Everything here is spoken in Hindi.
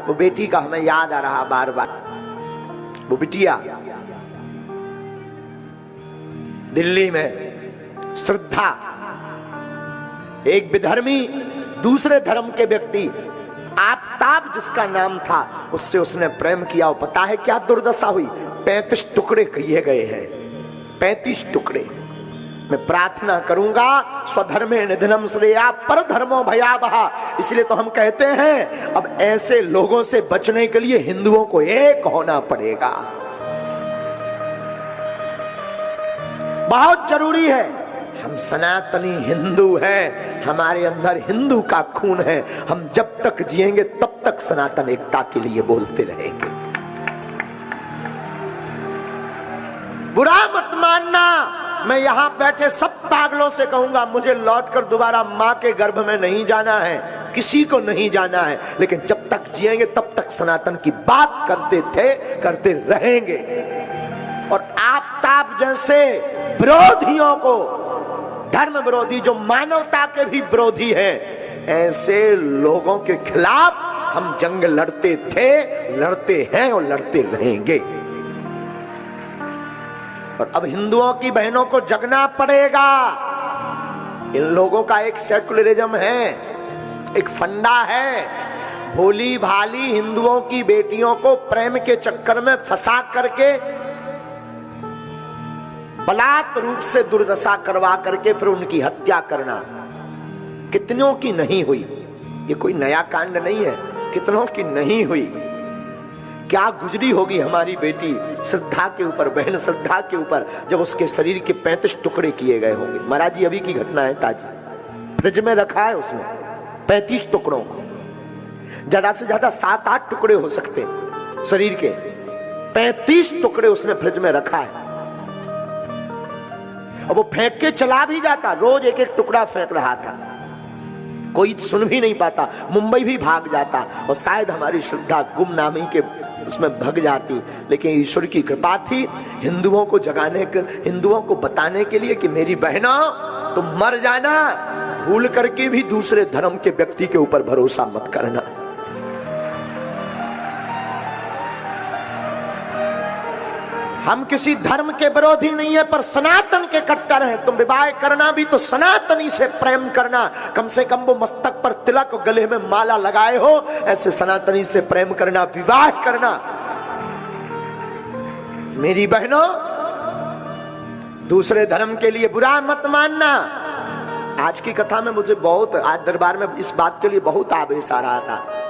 वो बेटी का हमें याद आ रहा बार बार। वो बिटिया दिल्ली में श्रद्धा, एक विधर्मी दूसरे धर्म के व्यक्ति आफताब जिसका नाम था, उससे उसने प्रेम किया। पता है क्या दुर्दशा हुई? 35 टुकड़े किए गए हैं, 35 टुकड़े। मैं प्रार्थना करूंगा स्वधर्मे निधनम श्रेया पर धर्मो भयावहा। इसलिए तो हम कहते हैं अब ऐसे लोगों से बचने के लिए हिंदुओं को एक होना पड़ेगा, बहुत जरूरी है। हम सनातनी हिंदू हैं, हमारे अंदर हिंदू का खून है। हम जब तक जिएंगे तब तक सनातन एकता के लिए बोलते रहेंगे। बुरा मत मानना, मैं यहां बैठे सब पागलों से कहूंगा, मुझे लौटकर दोबारा मां के गर्भ में नहीं जाना है, किसी को नहीं जाना है। लेकिन जब तक जिएंगे तब तक सनातन की बात करते थे, करते रहेंगे। और आफताब जैसे विरोधियों को, धर्म विरोधी जो मानवता के भी विरोधी हैं, ऐसे लोगों के खिलाफ हम जंग लड़ते थे, लड़ते हैं और लड़ते रहेंगे। और अब हिंदुओं की बहनों को जगना पड़ेगा। इन लोगों का एक सेकुलरिज्म है, एक फंडा है। भोली भाली हिंदुओं की बेटियों को प्रेम के चक्कर में फंसा करके बलात् रूप से दुर्दशा करवा करके फिर उनकी हत्या करना। कितनों की नहीं हुई? ये कोई नया कांड नहीं है, कितनों की नहीं हुई। क्या गुजरी होगी हमारी बेटी श्रद्धा के ऊपर, बहन श्रद्धा के ऊपर, जब उसके शरीर के 35 टुकड़े किए गए होंगे। महाराज जी अभी की घटना है ताजी, फ्रिज में रखा है उसने 35 टुकड़ों को। ज्यादा से ज्यादा 7-8 टुकड़े हो सकते शरीर के, 35 टुकड़े उसने फ्रिज में रखा है। अब वो फेंक के चला भी जाता, रोज एक एक टुकड़ा फेंक रहा था, कोई सुन भी नहीं पाता, मुंबई भी भाग जाता और शायद हमारी श्रद्धा गुमनामी के उसमें भग जाती। लेकिन ईश्वर की कृपा थी, हिंदुओं को जगाने के, हिंदुओं को बताने के लिए कि मेरी बहनों तुम मर जाना, भूल करके भी दूसरे धर्म के व्यक्ति के ऊपर भरोसा मत करना। हम किसी धर्म के विरोधी नहीं है, पर सनातन के कट्टर हैं। तुम विवाह करना भी तो सनातनी से प्रेम करना, कम से कम वो मस्तक पर तिलक और गले में माला लगाए हो, ऐसे सनातनी से प्रेम करना, विवाह करना। मेरी बहनों, दूसरे धर्म के लिए बुरा मत मानना। आज की कथा में मुझे बहुत, आज दरबार में इस बात के लिए बहुत आवेश आ रहा था।